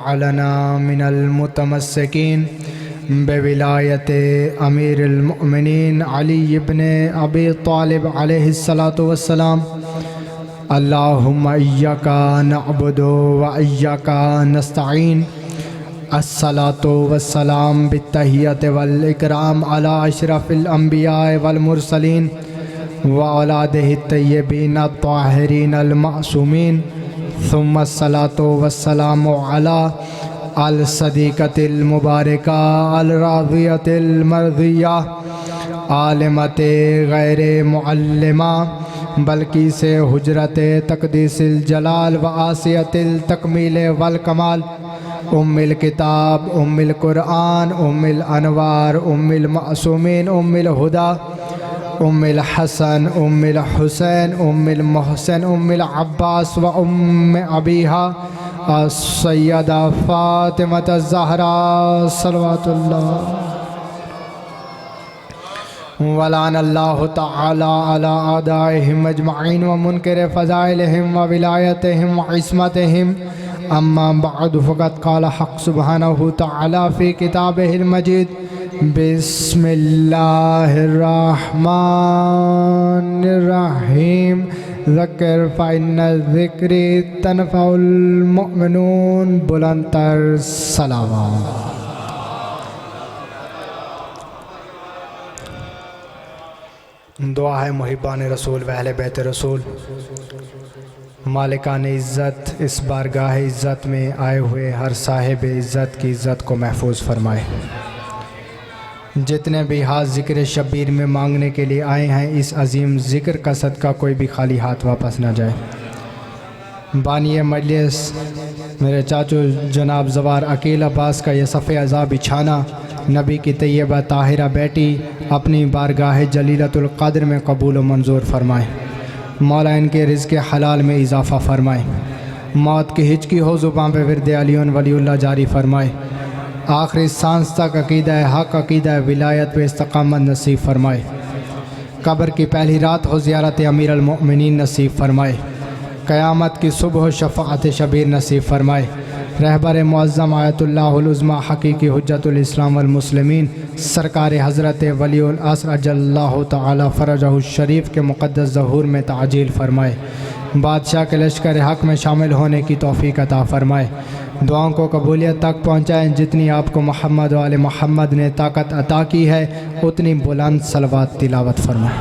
वजअलना मिनल मुतमस्सिकीन बेविलायत अमीरुल मुमिनीन अली इब्न अबी तालिब अलैहिस्सलातु वस्सलाम। अल्लाहुम्मा इय्याका नअबुदु व इय्याका नस्तईन। अस्सलातु वस्सलाम बित्तहियत वल इकराम अला अशरफिल अंबिया वल मुरसलीन व औलादिहि तय्यबीन अत्ताहिरीन अल मासूमीन। सुम्मा अस्सलातु वस्सलामु अला अल सदीक़तिल मुबारका अल राज़ियतिल मर्ज़िया आलिमते गैरे मुअल्लिमा बल्कि से हुजरत तक़दीसिल जलाल व आसियतिल तकमील वल कमाल उम्मिल किताब उम्मिल कुरान उम्मिल अनवार उम्मिल मासूमीन उम्मिल हुदा उम्मिल हसन उम्मिल हुसैन उम्मिल मोहसिन उम्मिल अब्बास व उम्म अबीहा सैयदा फ़ातिमत ज़हरा सल्लल्लाहु वलानल्लाहु तआला अला आदाइहिम अजमईन व मुनकिर फ़ज़ाइलिहिम व विलायतिहिम व इस्मतिहिम। अम्मा बअद फ़क़द क़ाल हक़ सुब्हानहु तआला फ़ी किताबिहिल मजीद बिस्मिल्लाहिर रहमानिर रहीम ज़क्र फ़इन्न ज़िक्री तनफ़उल मुमिनून। बुलंदतर सलावत। दुआ है मुहिब्बान रसूल व अहले बैत रसूल, मालिकान इज़्ज़त इस बारगाह इज़्ज़त में आए हुए हर साहिब इज़्ज़त की इज़्ज़त को महफूज फरमाए। जितने भी हाथ ज़िक्र शब्बीर में मांगने के लिए आए हैं, इस अजीम ज़िक्र का सदका कोई भी खाली हाथ वापस ना जाए। बानी मजलिस मेरे चाचू जनाब ज़वार अकील अब्बास का यह सफ़े अज़ा बिछाना नबी की तैयबा ताहिरा बेटी अपनी बारगाह जलीलतुल क़द्र में कबूल व मंजूर फरमाए। मौला इनके रिज़्क़ हलाल में इजाफ़ा फरमाए। मौत की हिचकी हो ज़ुबान पे विरद अलीउन वलीउल्लाह जारी फरमाए। आखिरी सांस तक अक़ीदा हक़ अक़ीदा विलायत पे इस्तक़ामत नसीब फरमाए। कब्र की पहली रात हो ज़ियारत अमीरुल मुमिनीन नसीब फरमाए। क़यामत की सुबह शफ़ाअत शबीर नसीब फरमाए। रहबर मुअज़्ज़म आयतुल्लाहुल उज़्मा हक़ीक़ी हुज्जतुल इस्लाम वल मुस्लिमीन सरकार हज़रत वलीउल असर अजल्लल्लाहु तआला फ़रजहु शरीफ के मुक़द्दस ज़हूर में ताजील फरमाए। बादशाह के लश्कर हक़ में शामिल होने की तौफ़ीक़ अता फ़रमाए। दुआओं को कबूलियत तक पहुँचाएँ। जितनी आपको मोहम्मद व आले मोहम्मद ने ताकत अता की है, उतनी बुलंद सलवात तिलावत फरमाए।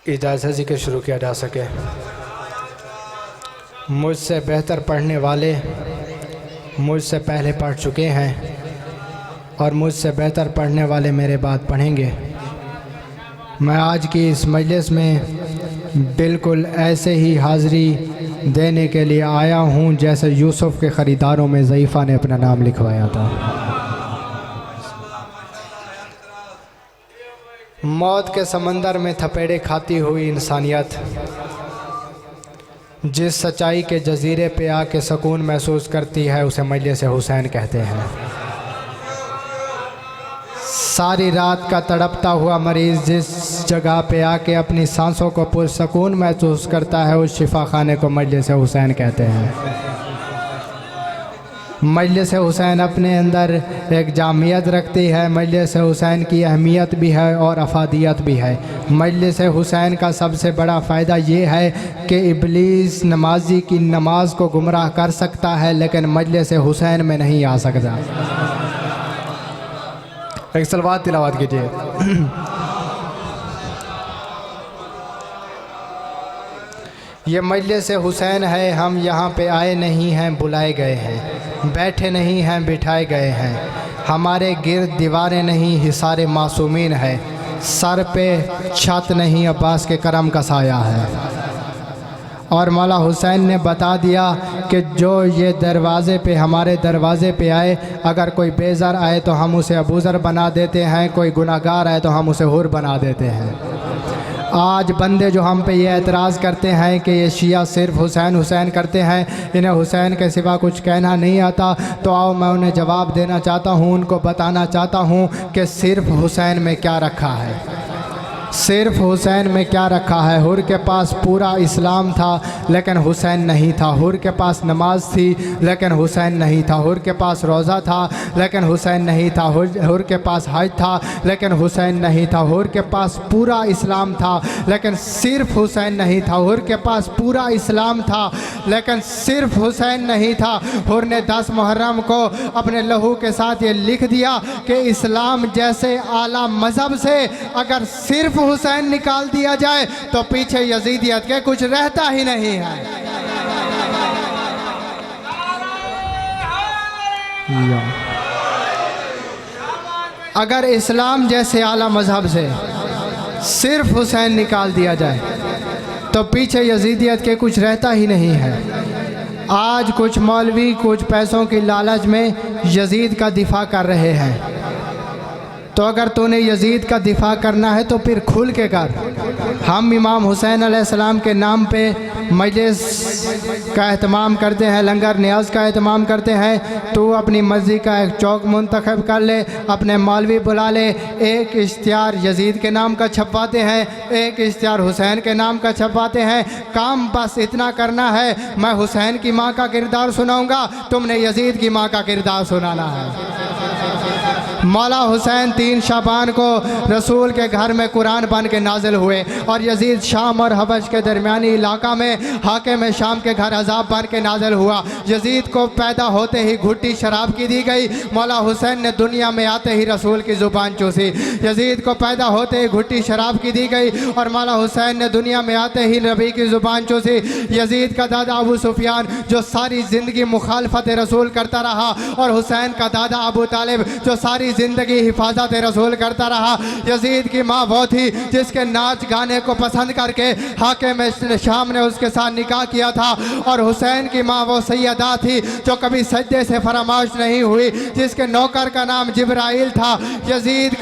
इजाज़त ज़िक्र शुरू किया जा सके। मुझसे बेहतर पढ़ने वाले मुझसे पहले पढ़ चुके हैं और मुझसे बेहतर पढ़ने वाले मेरे बाद पढ़ेंगे। मैं आज की इस मजलिस में बिल्कुल ऐसे ही हाज़री देने के लिए आया हूँ जैसे यूसुफ़ के ख़रीदारों में ज़ईफ़ा ने अपना नाम लिखवाया था। मौत के समंदर में थपेड़े खाती हुई इंसानियत जिस सच्चाई के जजीरे पे आके सुकून महसूस करती है, उसे मजलिस हुसैन कहते हैं। सारी रात का तड़पता हुआ मरीज़ जिस जगह पे आके अपनी सांसों को पुरसकून महसूस करता है, उस शिफा खाने को मजलिस हुसैन कहते हैं। मजलिस हुसैन अपने अंदर एक जामियत रखती है। मजलिस हुसैन की अहमियत भी है और अफादियत भी है। मजलिस हुसैन का सबसे बड़ा फ़ायदा ये है कि इब्लीस नमाजी की नमाज को गुमराह कर सकता है, लेकिन मजलिस हुसैन में नहीं आ सकता। एक सलवात तिलावत कीजिए। ये मजलिस हुसैन है। हम यहाँ पे आए नहीं हैं, बुलाए गए हैं। बैठे नहीं हैं, बिठाए गए हैं। हमारे गिर्द दीवारें नहीं, हिसारे मासूमीन है। सर पे छत नहीं, अब्बास के करम का साया है। और मौला हुसैन ने बता दिया कि जो ये दरवाज़े पे हमारे दरवाज़े पे आए, अगर कोई बेज़र आए तो हम उसे अबूज़र बना देते हैं, कोई गुनाहगार आए तो हम उसे हुर बना देते हैं। आज बंदे जो हम पे ये एतराज़ करते हैं कि ये शिया सिर्फ हुसैन हुसैन करते हैं, इन्हें हुसैन के सिवा कुछ कहना नहीं आता, तो आओ मैं उन्हें जवाब देना चाहता हूँ, उनको बताना चाहता हूँ कि सिर्फ हुसैन में क्या रखा है। सिर्फ हुसैन में क्या रखा है। हुर के पास पूरा इस्लाम था लेकिन हुसैन नहीं था। हुर के पास नमाज थी लेकिन हुसैन नहीं था। हुर के पास रोज़ा था लेकिन हुसैन नहीं था। हुर के पास हज था लेकिन हुसैन नहीं था। हुर के पास पूरा इस्लाम था लेकिन सिर्फ हुसैन नहीं था। हुर के पास पूरा इस्लाम था लेकिन सिर्फ हुसैन नहीं था। हुर ने 10 मुहर्रम को अपने लहू के साथ ये लिख दिया कि इस्लाम जैसे आला मज़हब से अगर सिर्फ हुसैन निकाल दिया जाए तो पीछे यजीदियत के कुछ रहता ही नहीं है। अगर इस्लाम जैसे आला मज़हब से सिर्फ हुसैन निकाल दिया जाए तो पीछे यजीदियत के कुछ रहता ही नहीं है। आज कुछ मौलवी कुछ पैसों की लालच में यजीद का दिफा कर रहे हैं, तो अगर तूने यजीद का दिफा करना है तो फिर खुल के कर। हम इमाम हुसैन अलैहिस्सलाम के नाम पे मजलिस का एहतमाम करते हैं, लंगर न्याज का एहतमाम करते हैं। तो अपनी मस्जिद का एक चौक मुंतखब कर ले, अपने मौलवी बुला ले, एक इश्तिहार यजीद के नाम का छपवाते हैं, एक इश्तिहार हुसैन के नाम का छपवाते हैं। काम बस इतना करना है, मैं हुसैन की माँ का किरदार सुनाऊंगा, तुमने यजीद की माँ का किरदार सुनाना है। मौला हुसैन 3 शाबान को रसूल के घर में कुरान बन के नाजिल हुए और यजीद शाम और हबश के दरमियानी इलाका में हाकिम शाम के घर अजाब बन के नाजिल हुआ। यजीद को पैदा होते ही घुट्टी शराब की दी गई। मौला हुसैन ने दुनिया में आते ही रसूल की ज़ुबान चूसी। यजीद को पैदा होते ही घुट्टी शराब की दी गई और मौला हुसैन ने दुनिया में आते ही नबी की ज़ुबान चूसी। यजीद का दादा अबू सुफियान जो सारी ज़िंदगी मुखालफत रसूल करता रहा और हुसैन का दादा अबू तालिब जो सारी ज़िंदगी हिफाजत रसूल करता रहा। यजीद की माँ वो थी जिसके नाच गाने को पसंद करके हाकिम शाम ने उसके साथ निकाह किया था और हुसैन की माँ वो सैयदा थी जो कभी सजदे से फरामाश नहीं हुई, जिसके नौकर का नाम जिब्राइल था। यजीद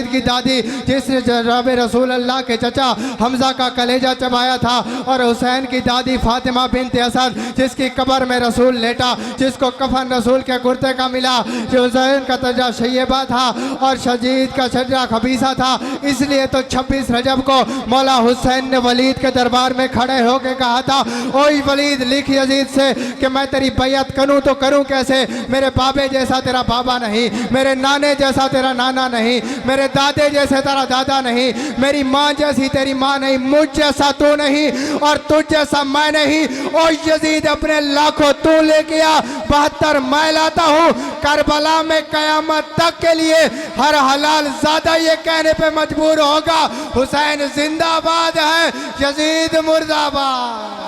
की दादी जिसने जनाब रसूल अल्लाह के चचा हमजा का कलेजा चबाया था और हुसैन की दादी फातिमा बिन्त असद जिसकी कब्र में रसूल लेटा, जिसको कफन रसूल के कुर्ते का मिला, जो हुसैन का तजा शैयबा था और शजीद का शजरा खबीसा था। इसलिए तो 26 रजब को मौला हुसैन ने वलीद के दरबार में खड़े होकर कहा था, ओए वलीद लिख यजीद से कि मैं तेरी बैयत करूं तो करूं कैसे। मेरे बाबे जैसा तेरा बाबा नहीं, मेरे नाने जैसा तेरा नाना नहीं, मेरे दादे जैसे तेरा दादा नहीं, मेरी माँ जैसी तेरी माँ नहीं, मुझ जैसा तू नहीं और तुझ जैसा मैं नहीं। ओ यजीद अपने लाखों तू लेके आ, 72 मैं लाता हूँ। करबला में कयामत तक के लिए हर हलाल ज़्यादा ये कहने पे मजबूर होगा, हुसैन जिंदाबाद है, यजीद मुर्दाबाद।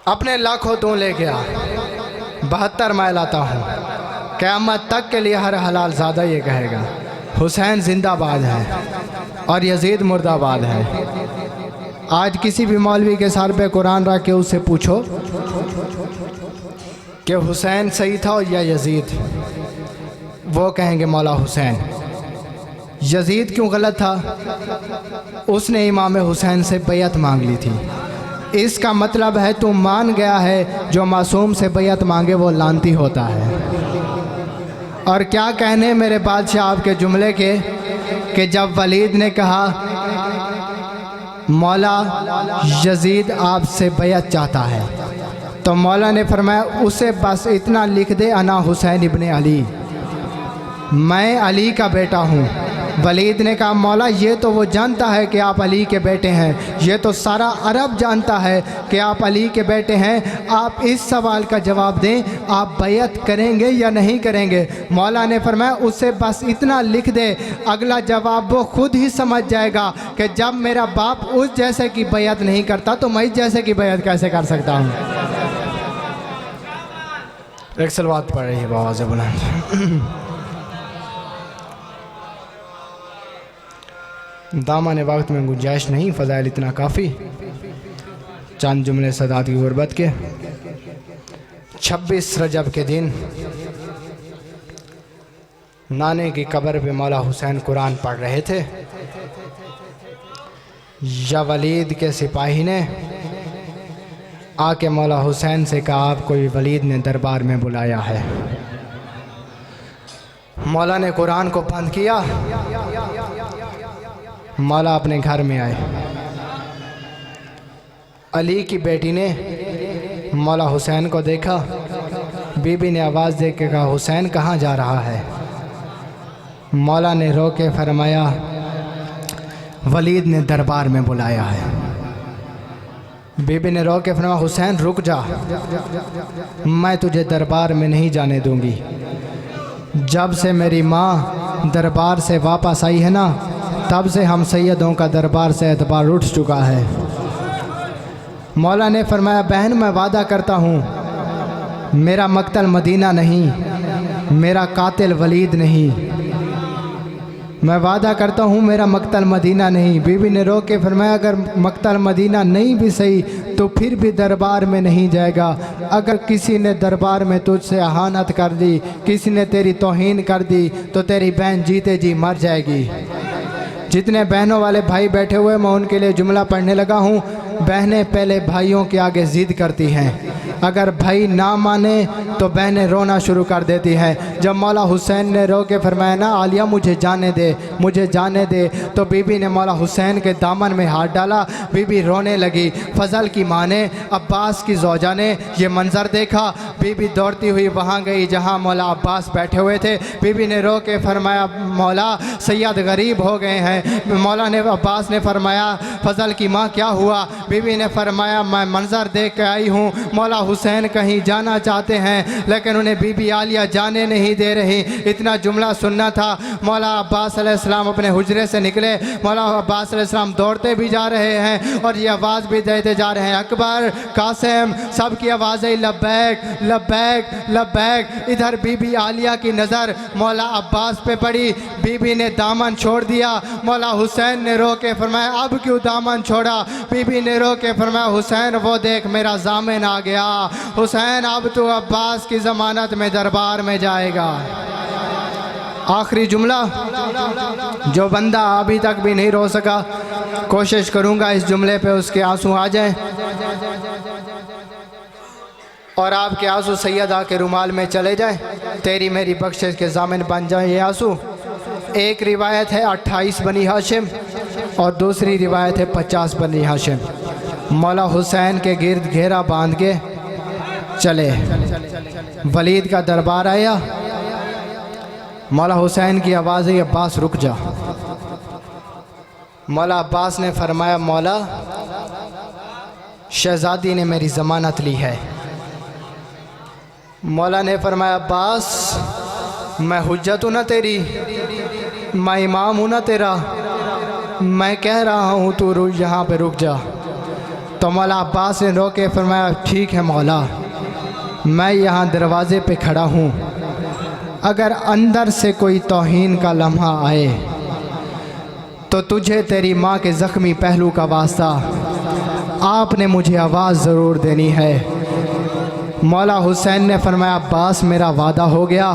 अपने लाखों तू लेके आ, 72 मैं लाता हूँ। क़यामत तक के लिए हर हलाल ज़्यादा ये कहेगा, हुसैन जिंदाबाद है और यजीद मुर्दाबाद है। आज किसी भी मौलवी के सर पे कुरान रख के उससे पूछो कि हुसैन सही था या यजीद, वो कहेंगे मौला हुसैन। यजीद क्यों गलत था? उसने इमाम हुसैन से बैयत मांग ली थी। इसका मतलब है तू मान गया है जो मासूम से बैयत मांगे वो लानती होता है। और क्या कहने मेरे बादशाह आपके जुमले के कि जब वलीद ने कहा मौला यजीद आपसे बैयत चाहता है, तो मौला ने फरमाया उसे बस इतना लिख दे, अना हुसैन इब्ने अली, मैं अली का बेटा हूँ। वलीद ने कहा मौला ये तो वो जानता है कि आप अली के बेटे हैं, ये तो सारा अरब जानता है कि आप अली के बेटे हैं। आप इस सवाल का जवाब दें, आप बैयत करेंगे या नहीं करेंगे। मौला ने फरमाया उससे बस इतना लिख दे, अगला जवाब वो खुद ही समझ जाएगा कि जब मेरा बाप उस जैसे की बैयत नहीं करता तो मैं इस जैसे की बैयत कैसे कर सकता हूँ। एक सलवात पढ़ रही है बाबा से बुलंद। दामन वक्त में गुंजाइश नहीं, फ़ज़ाइल इतना काफ़ी। चंद जुमले सदात की गुरबत के। 26 रजब के दिन नाने की कब्र पे मौला हुसैन कुरान पढ़ रहे थे। या वलीद के सिपाही ने आके मौला हुसैन से कहा आपको वलीद ने दरबार में बुलाया है। मौला ने कुरान को बंद किया। मौला अपने घर में आए। अली की बेटी ने मौला हुसैन को देखा। बीबी ने आवाज़ दे के कहा, हुसैन कहाँ जा रहा है? मौला ने रो के फरमाया, वलीद ने दरबार में बुलाया है। बीबी ने रो के फरमाया, हुसैन रुक जा, मैं तुझे दरबार में नहीं जाने दूंगी। जब से मेरी माँ दरबार से वापस आई है ना, तब से हम सैयदों का दरबार से एतबार उठ चुका है। मौला ने फरमाया, बहन मैं वादा करता हूँ मेरा मक्तल मदीना नहीं, मेरा कातिल वलीद नहीं। मैं वादा करता हूँ मेरा मक्तल मदीना नहीं। बीबी ने रो के फरमाया, अगर मक्तल मदीना नहीं भी सही तो फिर भी दरबार में नहीं जाएगा। अगर किसी ने दरबार में तुझसे अहानत कर दी, किसी ने तेरी तौहीन कर दी, तो तेरी बहन जीते जी मर जाएगी। जितने बहनों वाले भाई बैठे हुए, मैं उनके लिए जुमला पढ़ने लगा हूँ। बहनें पहले भाइयों के आगे ज़िद करती हैं, अगर भाई ना माने तो बहनें रोना शुरू कर देती हैं। जब मौला हुसैन ने रो के फरमाया ना, आलिया मुझे जाने दे, मुझे जाने दे, तो बीबी ने मौला हुसैन के दामन में हाथ डाला। बीबी रोने लगी। फजल की माँ ने, अब्बास की ज़ौजा ने ये मंज़र देखा। बीबी दौड़ती हुई वहाँ गई जहाँ मौला अब्बास बैठे हुए थे। बीबी ने रो के फरमाया, मौला सैयद गरीब हो गए हैं। मौला ने, अब्बास ने फरमाया, फजल की माँ क्या हुआ? बीबी ने फरमाया, मैं मंज़र देख के आई हूँ, मौला हुसैन कहीं जाना चाहते हैं लेकिन उन्हें बीबी आलिया जाने नहीं दे रही। इतना जुमला सुनना था। मौला अब्बास अलैहिस्सलाम अपने हुजरे से निकले। मौला अब्बास अलैहिस्सलाम दौड़ते भी जा रहे हैं और ये आवाज़ भी देते जा रहे हैं, अकबर, कासिम, सब की आवाज़ें लब्बैक लब्बैक लब्बैक। इधर बीबी आलिया की नज़र मौला अब्बास पे पड़ी। बीबी ने दामन छोड़ दिया। मौला हुसैन ने रो के फरमाया, अब क्यों दामन छोड़ा? बीबी ने रो के फरमाया, हुसैन वो देख मेरा जामिन आ गया। हुसैन अब तो अब्बास की ज़मानत में दरबार में जाएगा। आखिरी जुमला, जो बंदा अभी तक भी नहीं रो सका, कोशिश करूंगा इस जुमले पे उसके आंसू आ जाएं और आपके आंसू सैयदा के रुमाल में चले जाएं, तेरी मेरी बख्शिश के ज़ामिन बन जाएं ये आंसू। एक रिवायत है 28 बनी हाशिम और दूसरी रिवायत है 50 बनी हाशिम। मौला हुसैन के गिर्द घेरा बांध के चले। वलीद का दरबार आया। मौला हुसैन की आवाज़ है, अब्बास रुक जा। मौला अब्बास ने फरमाया, मौला शहज़ादी ने मेरी ज़मानत ली है। मौला ने फरमाया, अब्बास मैं हुज्जत हूँ ना तेरी, मैं इमाम हूँ ना तेरा, मैं कह रहा हूँ तू यहाँ पे रुक जा। तो मौला अब्बास ने रो के फरमाया, ठीक है मौला, मैं यहाँ दरवाज़े पे खड़ा हूँ, अगर अंदर से कोई तौहीन का लम्हा आए तो तुझे तेरी माँ के ज़ख्मी पहलू का वास्ता आपने मुझे आवाज़ ज़रूर देनी है। मौला हुसैन ने फरमाया, अब्बास मेरा वादा हो गया,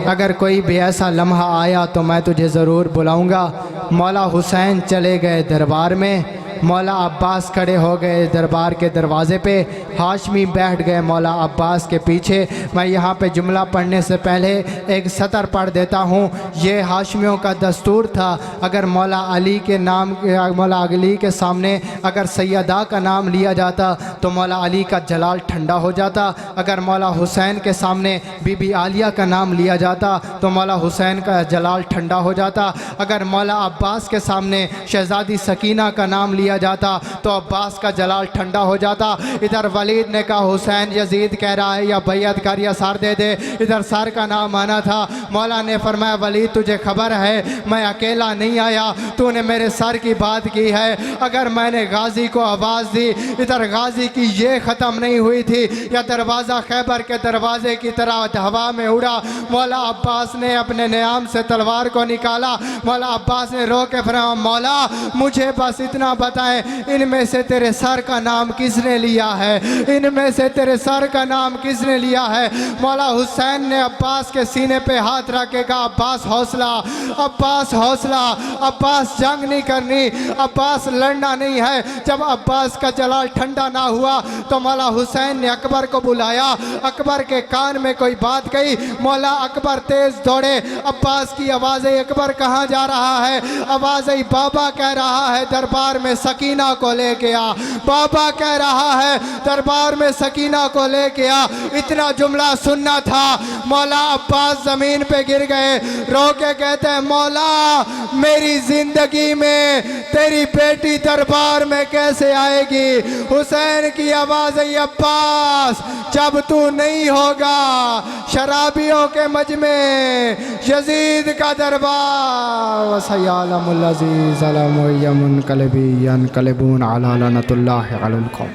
अगर कोई भी ऐसा लम्हा आया तो मैं तुझे ज़रूर बुलाऊंगा। मौला हुसैन चले गए दरबार में। मौला अब्बास खड़े हो गए दरबार के दरवाज़े पे। हाशमी बैठ गए मौला अब्बास के पीछे। मैं यहाँ पे जुमला पढ़ने से पहले एक सतर पढ़ देता हूँ। ये हाशमियों का दस्तूर था, अगर मौला अली के नाम, मौला अली के सामने अगर सैयदा का नाम लिया जाता तो मौला अली का जलाल ठंडा हो जाता। अगर मौला हुसैन के सामने बीबी आलिया का नाम लिया जाता तो मौला हुसैन का जलाल ठंडा हो जाता। अगर मौला अब्बास के सामने शहज़ादी सकीना का नाम लिया जाता तो अब्बास का जलाल ठंडा हो जाता। इधर वलीद ने कहा, हुसैन यजीद कह रहा है या बैयत कर या सर दे दे। इधर सर का नाम आना था। मौला ने फरमाया, वलीद तुझे खबर है मैं अकेला नहीं आया, तूने मेरे सर की बात की है। अगर मैंने गाजी को आवाज़ दी, इधर गाजी की ये ख़त्म नहीं हुई थी या दरवाज़ा खैबर के दरवाजे की तरह हवा में उड़ा। मौला अब्बास ने अपने नियाम से तलवार को निकाला। मौला अब्बास ने रो के फरमाया, मौला मुझे बस इतना बता पूछता है इनमें से तेरे सर का नाम किसने लिया है, इनमें से तेरे सर का नाम किसने लिया है। मौला हुसैन ने अब्बास के सीने पे हाथ रख के कहा अब्बास हौसला, अब्बास हौसला, अब्बास जंग नहीं करनी, अब्बास लड़ना नहीं है। जब अब्बास का जलाल ठंडा ना हुआ तो मौला हुसैन ने अकबर को बुलाया, अकबर के कान में कोई बात कही, मौला अकबर तेज दौड़े, अब्बास की आवाज़ आई अकबर कहाँ जा रहा है, आवाज़ आई बाबा कह रहा है दरबार में सकीना को लेके आ, बाबा कह रहा है दरबार में सकीना को लेके आ। इतना जुमला सुनना था, मौला अब्बास ज़मीन पे गिर गए, रो के कहते हैं मौला मेरी ज़िंदगी में तेरी बेटी दरबार में कैसे आएगी। हुसैन की आवाज़ आई अब्बास जब तू नहीं होगा शराबियों के मजमे यजीद का दरबार वसयालमुल अज़ीज़ अलमुय्यमुन कलबी यनकलबून अला लनतुल्लाहि अलल कौम।